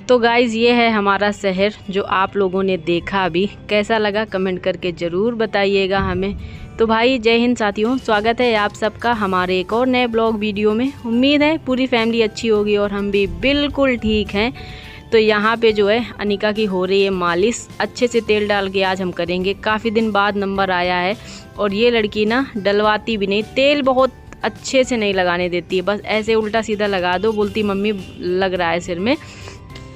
तो गाइज़ ये है हमारा शहर जो आप लोगों ने देखा अभी। कैसा लगा कमेंट करके ज़रूर बताइएगा हमें। तो भाई जय हिंद साथियों, स्वागत है आप सबका हमारे एक और नए ब्लॉग वीडियो में। उम्मीद है पूरी फैमिली अच्छी होगी और हम भी बिल्कुल ठीक हैं। तो यहाँ पे जो है अनिका की हो रही है मालिश। अच्छे से तेल डाल के आज हम करेंगे। काफ़ी दिन बाद नंबर आया है और ये लड़की ना डलवाती भी नहीं, तेल बहुत अच्छे से नहीं लगाने देती है। बस ऐसे उल्टा सीधा लगा दो, बोलती मम्मी लग रहा है सिर में,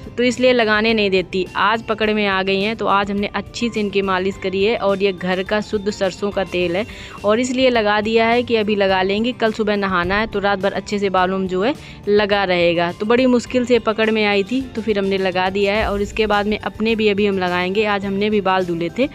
तो इसलिए लगाने नहीं देती। आज पकड़ में आ गई हैं तो आज हमने अच्छी से इनकी मालिश करी है। और ये घर का शुद्ध सरसों का तेल है और इसलिए लगा दिया है कि अभी लगा लेंगे, कल सुबह नहाना है तो रात भर अच्छे से बालों में जो है लगा रहेगा। तो बड़ी मुश्किल से पकड़ में आई थी तो फिर हमने लगा दिया है। और इसके बाद में अपने भी अभी हम लगाएंगे। आज हमने भी बाल धुले थे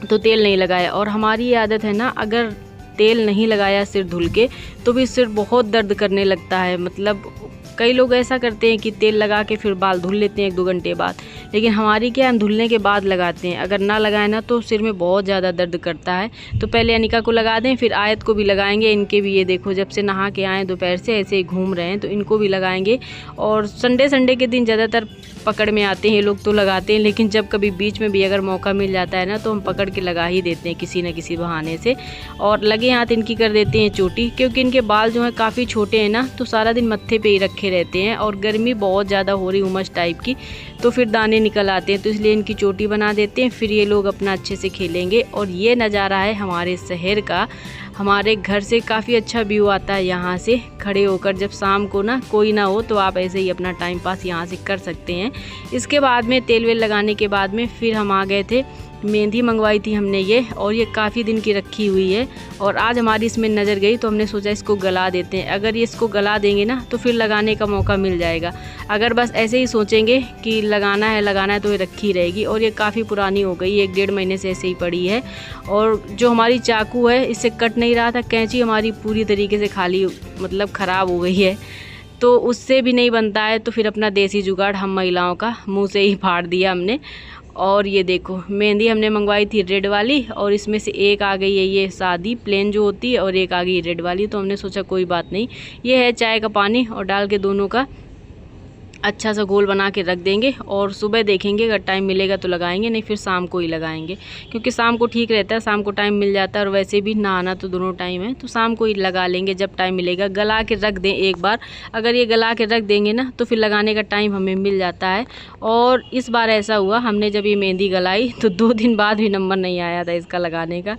तो तेल नहीं लगाया। और हमारी ये आदत है ना, अगर तेल नहीं लगाया सिर धुल के तो भी सिर बहुत दर्द करने लगता है। मतलब कई लोग ऐसा करते हैं कि तेल लगा के फिर बाल धुल लेते हैं 1-2 घंटे बाद, लेकिन हमारी क्या, हम धुलने के बाद लगाते हैं। अगर ना लगाए ना तो सिर में बहुत ज़्यादा दर्द करता है। तो पहले अनिका को लगा दें, फिर आयत को भी लगाएंगे। इनके भी ये देखो जब से नहा के आए दोपहर से ऐसे ही घूम रहे हैं, तो इनको भी लगाएंगे। और संडे के दिन ज़्यादातर पकड़ में आते हैं ये लोग तो लगाते हैं, लेकिन जब कभी बीच में भी अगर मौका मिल जाता है ना तो हम पकड़ के लगा ही देते हैं किसी न किसी बहाने से। और लगे हाथ इनकी कर देते हैं चोटी, क्योंकि इनके बाल जो हैं काफ़ी छोटे हैं ना, तो सारा दिन मत्थे पे ही रखे रहते हैं। और गर्मी बहुत ज़्यादा हो रही, उमस टाइप की, तो फिर दाने निकल आते हैं, तो इसलिए इनकी चोटी बना देते हैं। फिर ये लोग अपना अच्छे से खेलेंगे। और ये नज़ारा है हमारे शहर का। हमारे घर से काफ़ी अच्छा व्यू आता है यहाँ से खड़े होकर। जब शाम को ना कोई ना हो तो आप ऐसे ही अपना टाइम पास यहाँ से कर सकते हैं। इसके बाद में तेल वेल लगाने के बाद में फिर हम आ गए थे। मेहंदी मंगवाई थी हमने ये, और ये काफ़ी दिन की रखी हुई है। और आज हमारी इसमें नज़र गई तो हमने सोचा इसको गला देते हैं। अगर ये इसको गला देंगे ना तो फिर लगाने का मौका मिल जाएगा। अगर बस ऐसे ही सोचेंगे कि लगाना है तो ये रखी रहेगी। और ये काफ़ी पुरानी हो गई, 1-1.5 महीने से ऐसे ही पड़ी है। और जो हमारी चाकू है इससे कट नहीं रहा था। कैंची हमारी पूरी तरीके से खाली मतलब ख़राब हो गई है, तो उससे भी नहीं बनता है। तो फिर अपना देसी जुगाड़ हम महिलाओं का मुँह से ही फाड़ दिया हमने। और ये देखो मेहंदी हमने मंगवाई थी रेड वाली, और इसमें से एक आ गई है ये सादी प्लेन जो होती है, और एक आ गई रेड वाली। तो हमने सोचा कोई बात नहीं, ये है चाय का पानी, और डाल के दोनों का अच्छा सा घोल बना के रख देंगे। और सुबह देखेंगे अगर टाइम मिलेगा तो लगाएंगे, नहीं फिर शाम को ही लगाएंगे, क्योंकि शाम को ठीक रहता है, शाम को टाइम मिल जाता है। और वैसे भी नहाना तो दोनों टाइम है, तो शाम को ही लगा लेंगे जब टाइम मिलेगा। गला के रख दें एक बार, अगर ये गला के रख देंगे ना तो फिर लगाने का टाइम हमें मिल जाता है। और इस बार ऐसा हुआ, हमने जब ये मेहंदी गलाई तो 2 दिन बाद भी नंबर नहीं आया था इसका लगाने का,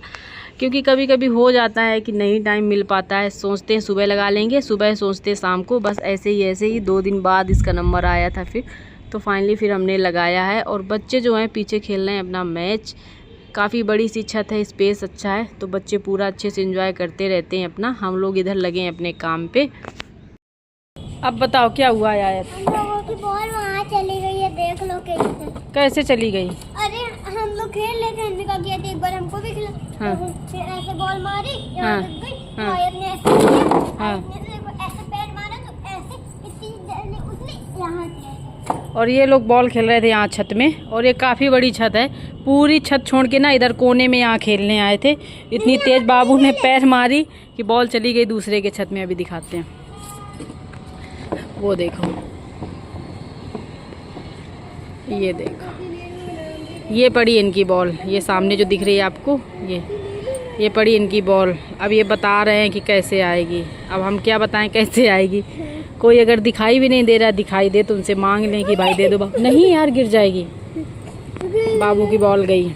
क्योंकि कभी कभी हो जाता है कि नहीं टाइम मिल पाता है। सोचते हैं सुबह लगा लेंगे, सुबह सोचते हैं शाम को, बस ऐसे ही 2 दिन बाद इसका नंबर आया था फिर। तो फाइनली फिर हमने लगाया है। और बच्चे जो हैं पीछे खेल रहे हैं अपना मैच। काफ़ी बड़ी सी छत है, स्पेस अच्छा है, तो बच्चे पूरा अच्छे से एंजॉय करते रहते हैं अपना। हम लोग इधर लगे हैं अपने काम पे। अब बताओ क्या हुआ यार? लोगों की बॉल वहाँ चली गई है, देख लो कैसे चली गई? अरे हम लोग खेल रहे थे, हमने कहा किया था एक बार हमको भी खिला। हाँ। तो फिर ऐसे बॉल मारी, यहाँ लग गई। हाँ। आयत ने ऐसे किया, हाँ। आयत ने ऐसे पैर मारा तो ऐसे इतनी देर में उसने यहाँ से। और ये लोग बॉल खेल रहे थे यहाँ छत में, और ये काफ़ी बड़ी छत है। पूरी छत छोड़ के ना इधर कोने में यहाँ खेलने आए थे। इतनी तेज बाबू ने पैर मारी कि बॉल चली गई दूसरे के छत में। अभी दिखाते हैं, वो देखो, ये देखो, ये पड़ी इनकी बॉल। ये सामने जो दिख रही है आपको, ये पड़ी इनकी बॉल। अब ये बता रहे हैं कि कैसे आएगी। अब हम क्या बताएं कैसे आएगी? कोई अगर दिखाई भी नहीं दे रहा, दिखाई दे तो उनसे मांग लें कि भाई दे दो। नहीं यार, गिर जाएगी। बाबू की बॉल गई।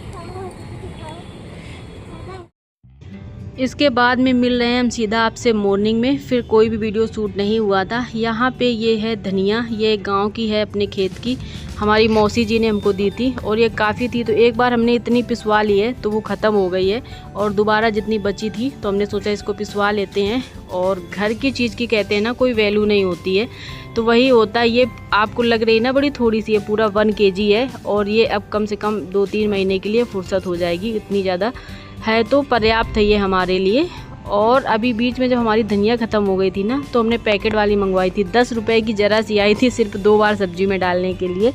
इसके बाद में मिल रहे हैं हम सीधा आपसे मॉर्निंग में। फिर कोई भी वीडियो शूट नहीं हुआ था। यहाँ पे ये है धनिया, ये गांव की है, अपने खेत की, हमारी मौसी जी ने हमको दी थी। और ये काफ़ी थी, तो एक बार हमने इतनी पिसवा ली है तो वो ख़त्म हो गई है। और दोबारा जितनी बची थी तो हमने सोचा इसको पिसवा लेते हैं। और घर की चीज़ की कहते हैं ना, कोई वैल्यू नहीं होती है, तो वही होता है। ये आपको लग रही है ना बड़ी थोड़ी सी है, पूरा 1 kg है। और ये अब कम से कम 2-3 महीने के लिए फुर्सत हो जाएगी, इतनी ज़्यादा है तो पर्याप्त है ये हमारे लिए। और अभी बीच में जब हमारी धनिया ख़त्म हो गई थी ना, तो हमने पैकेट वाली मंगवाई थी। 10 रुपए की जरा सी आई थी, सिर्फ 2 बार सब्जी में डालने के लिए।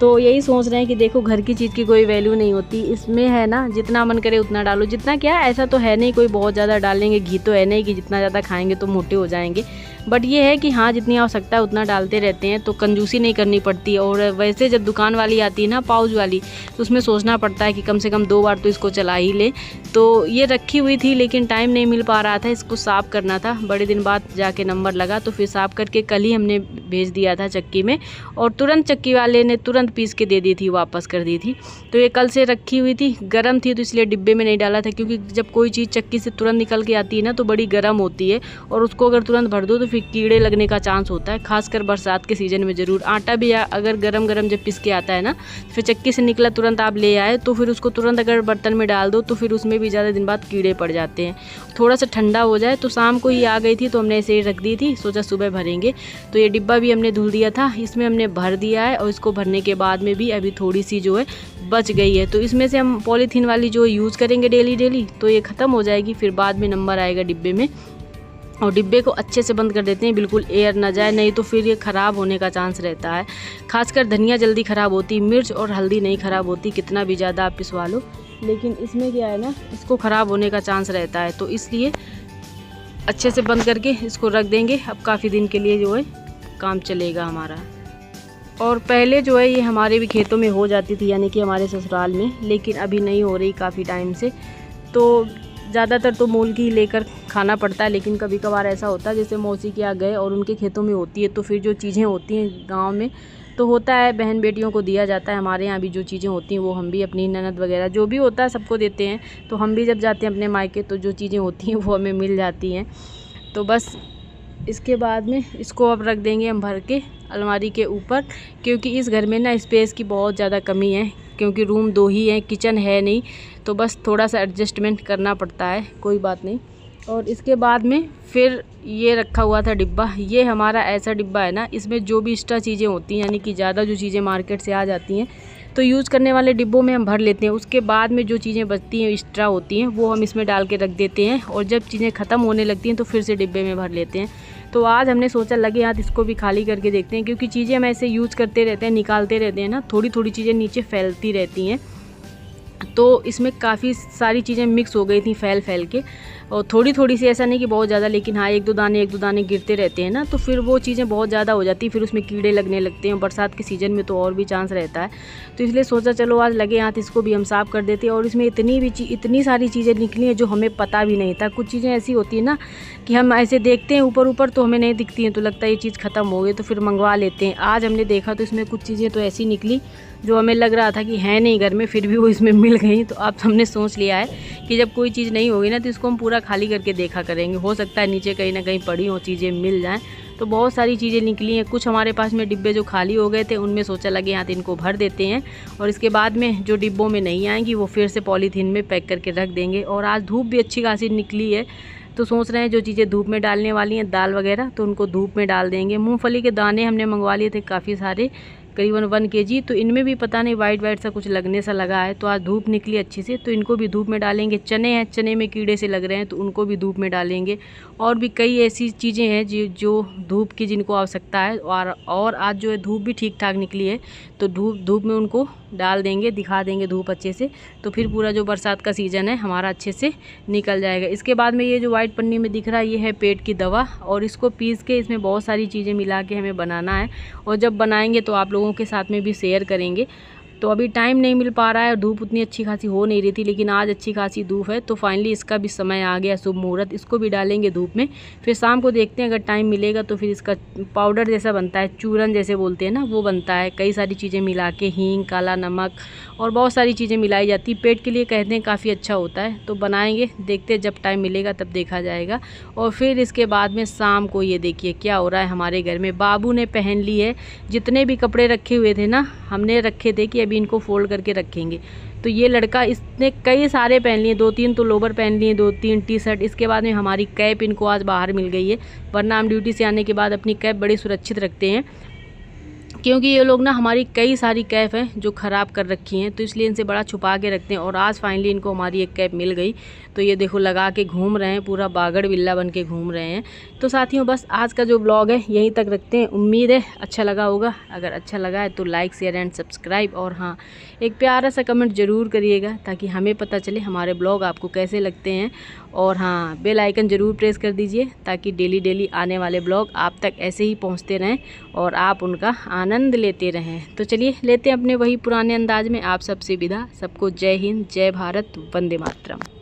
तो यही सोच रहे हैं कि देखो घर की चीज़ की कोई वैल्यू नहीं होती। इसमें है ना, जितना मन करे उतना डालो। जितना क्या, ऐसा तो है नहीं कोई बहुत ज़्यादा डालेंगे, घी तो है नहीं कि जितना ज़्यादा खाएंगे तो मोटे हो जाएंगे। बट ये है कि हाँ जितनी आवश्यकता है उतना डालते रहते हैं, तो कंजूसी नहीं करनी पड़ती। और वैसे जब दुकान वाली आती है ना पाउच वाली, तो उसमें सोचना पड़ता है कि कम से कम 2 बार तो इसको चला ही ले। तो ये रखी हुई थी लेकिन टाइम नहीं मिल पा रहा था, इसको साफ़ करना था। बड़े दिन बाद जाके नंबर लगा तो फिर साफ़ करके कल ही हमने भेज दिया था चक्की में, और तुरंत चक्की वाले ने तुरंत पीस के दे दी थी, वापस कर दी थी। तो ये कल से रखी हुई थी, गर्म थी तो इसलिए डिब्बे में नहीं डाला था, क्योंकि जब कोई चीज़ चक्की से तुरंत निकल के आती है ना तो बड़ी गर्म होती है, और उसको अगर तुरंत भर दो तो फिर कीड़े लगने का चांस होता है, खासकर बरसात के सीज़न में ज़रूर। आटा भी अगर गरम गरम जब पिस के आता है ना, फिर चक्की से निकला तुरंत आप ले आए तो फिर उसको तुरंत अगर बर्तन में डाल दो तो फिर उसमें भी ज़्यादा दिन बाद कीड़े पड़ जाते हैं। थोड़ा सा ठंडा हो जाए, तो शाम को ही आ गई थी तो हमने ऐसे ही रख दी थी, सोचा सुबह भरेंगे। तो ये डिब्बा भी हमने धुल दिया था, इसमें हमने भर दिया है, और इसको भरने के बाद में भी अभी थोड़ी सी जो है बच गई है। तो इसमें से हम पॉलीथीन वाली जो यूज़ करेंगे डेली तो ये ख़त्म हो जाएगी, फिर बाद में नंबर आएगा डिब्बे में। और डिब्बे को अच्छे से बंद कर देते हैं, बिल्कुल एयर ना जाए, नहीं तो फिर ये ख़राब होने का चांस रहता है। खासकर धनिया जल्दी ख़राब होती, मिर्च और हल्दी नहीं ख़राब होती, कितना भी ज़्यादा आप पिसवा लो। लेकिन इसमें क्या है ना, इसको ख़राब होने का चांस रहता है, तो इसलिए अच्छे से बंद करके इसको रख देंगे। अब काफ़ी दिन के लिए जो है काम चलेगा हमारा। और पहले जो है ये हमारे भी खेतों में हो जाती थी, यानी कि हमारे ससुराल में, लेकिन अभी नहीं हो रही काफ़ी टाइम से। तो ज़्यादातर तो मूल की ही लेकर खाना पड़ता है, लेकिन कभी कभार ऐसा होता है जैसे मौसी के यहाँ गए और उनके खेतों में होती है, तो फिर जो चीज़ें होती हैं गांव में तो होता है बहन बेटियों को दिया जाता है। हमारे यहाँ भी जो चीज़ें होती हैं वो हम भी अपनी ननद वगैरह जो भी होता है सबको देते हैं। तो हम भी जब जाते हैं अपने मायके तो जो चीज़ें होती हैं वो हमें मिल जाती हैं। तो बस इसके बाद में इसको अब रख देंगे हम भर के अलमारी के ऊपर, क्योंकि इस घर में ना स्पेस की बहुत ज़्यादा कमी है, क्योंकि रूम 2 ही हैं, किचन है नहीं, तो बस थोड़ा सा एडजस्टमेंट करना पड़ता है, कोई बात नहीं। और इसके बाद में फिर ये रखा हुआ था डिब्बा, ये हमारा ऐसा डिब्बा है ना, इसमें जो भी एक्स्ट्रा चीज़ें होती हैं, यानी कि ज़्यादा जो चीज़ें मार्केट से आ जाती हैं तो यूज़ करने वाले डिब्बों में हम भर लेते हैं। उसके बाद में जो चीज़ें बचती हैं एक्स्ट्रा होती हैं वो हम इसमें डाल के रख देते हैं, और जब चीज़ें ख़त्म होने लगती हैं तो फिर से डिब्बे में भर लेते हैं। तो आज हमने सोचा लगे हाथ इसको भी खाली करके देखते हैं, क्योंकि चीज़ें हम ऐसे यूज़ करते रहते हैं, निकालते रहते हैं ना, थोड़ी थोड़ी चीज़ें नीचे फैलती रहती हैं। तो इसमें काफ़ी सारी चीज़ें मिक्स हो गई थी फैल के, और थोड़ी थोड़ी सी, ऐसा नहीं कि बहुत ज़्यादा, लेकिन हाँ एक दो दाने गिरते रहते हैं ना, तो फिर वो चीज़ें बहुत ज़्यादा हो जाती, फिर उसमें कीड़े लगने लगते हैं। बरसात के सीज़न में तो और भी चांस रहता है, तो इसलिए सोचा चलो आज लगे हाथ इसको भी हम साफ़ कर देते हैं। और इसमें इतनी सारी चीज़ें निकली हैं जो हमें पता भी नहीं था। कुछ चीज़ें ऐसी होती है ना कि हम ऐसे देखते हैं ऊपर तो हमें नहीं दिखती हैं, तो लगता है ये चीज़ ख़त्म हो गई तो फिर मंगवा लेते हैं। आज हमने देखा तो इसमें कुछ चीज़ें तो ऐसी निकली जो हमें लग रहा था कि है नहीं घर में, फिर भी वो इसमें मिल गई। तो अब हमने सोच लिया है कि जब कोई चीज़ नहीं होगी ना तो इसको हम पूरा खाली करके देखा करेंगे, हो सकता है नीचे कहीं ना कहीं पड़ी हो चीज़ें मिल जाएं। तो बहुत सारी चीज़ें निकली हैं, कुछ हमारे पास में डिब्बे जो खाली हो गए थे उनमें सोचा लगे यहाँ इनको भर देते हैं, और इसके बाद में जो डिब्बों में नहीं आएंगी वो फिर से पॉलीथीन में पैक करके रख देंगे। और आज धूप भी अच्छी खासी निकली है, तो सोच रहे हैं जो चीज़ें धूप में डालने वाली हैं दाल वगैरह तो उनको धूप में डाल देंगे। मूंगफली के दाने हमने मंगवा लिए थे काफ़ी सारे, करीबन 1 kg, तो इनमें भी पता नहीं वाइट सा कुछ लगने सा लगा है, तो आज धूप निकली अच्छी से तो इनको भी धूप में डालेंगे। चने हैं, चने में कीड़े से लग रहे हैं तो उनको भी धूप में डालेंगे। और भी कई ऐसी चीज़ें हैं जो धूप की जिनको आवश्यकता है, और आज जो है धूप भी ठीक ठाक निकली है तो धूप में उनको डाल देंगे, दिखा देंगे धूप अच्छे से, तो फिर पूरा जो बरसात का सीज़न है हमारा अच्छे से निकल जाएगा। इसके बाद में ये जो वाइट पन्नी में दिख रहा है ये है पेट की दवा, और इसको पीस के इसमें बहुत सारी चीज़ें मिला के हमें बनाना है, और जब बनाएंगे तो आप लोगों के साथ में भी शेयर करेंगे। तो अभी टाइम नहीं मिल पा रहा है और धूप उतनी अच्छी खासी हो नहीं रही थी, लेकिन आज अच्छी खासी धूप है तो फाइनली इसका भी समय आ गया, शुभ मुहूर्त। इसको भी डालेंगे धूप में, फिर शाम को देखते हैं अगर टाइम मिलेगा तो फिर इसका पाउडर जैसा बनता है, चूरन जैसे बोलते हैं ना, वो बनता है। कई सारी चीज़ें मिला के, हींग, काला नमक और बहुत सारी चीज़ें मिलाई जाती, पेट के लिए कहते हैं काफ़ी अच्छा होता है। तो बनाएंगे, देखते हैं जब टाइम मिलेगा तब देखा जाएगा। और फिर इसके बाद में शाम को ये देखिए क्या हो रहा है हमारे घर में। बाबू ने पहन ली है जितने भी कपड़े रखे हुए थे ना, हमने रखे थे कि अभी इनको फोल्ड करके रखेंगे, तो ये लड़का इसने कई सारे पहन लिए, 2-3 तो लोवर पहन लिए, 2-3 टी-शर्ट। इसके बाद में हमारी कैप इनको आज बाहर मिल गई है, वरना हम ड्यूटी से आने के बाद अपनी कैप बड़ी सुरक्षित रखते हैं। क्योंकि ये लोग ना हमारी कई सारी कैप हैं जो ख़राब कर रखी हैं, तो इसलिए इनसे बड़ा छुपा के रखते हैं। और आज फाइनली इनको हमारी एक कैप मिल गई, तो ये देखो लगा के घूम रहे हैं, पूरा बागड़ बिल्ला बन के घूम रहे हैं। तो साथियों बस आज का जो ब्लॉग है यहीं तक रखते हैं। उम्मीद है अच्छा लगा होगा। अगर अच्छा लगा है तो लाइक शेयर एंड सब्सक्राइब, और हाँ एक प्यारा सा कमेंट ज़रूर करिएगा ताकि हमें पता चले हमारे ब्लॉग आपको कैसे लगते हैं। और हाँ बेल आइकन ज़रूर प्रेस कर दीजिए ताकि डेली आने वाले ब्लॉग आप तक ऐसे ही पहुंचते रहें और आप उनका आनंद लेते रहें। तो चलिए लेते हैं अपने वही पुराने अंदाज में आप सबसे विदा। सबको जय हिंद, जय भारत, वंदे मातरम।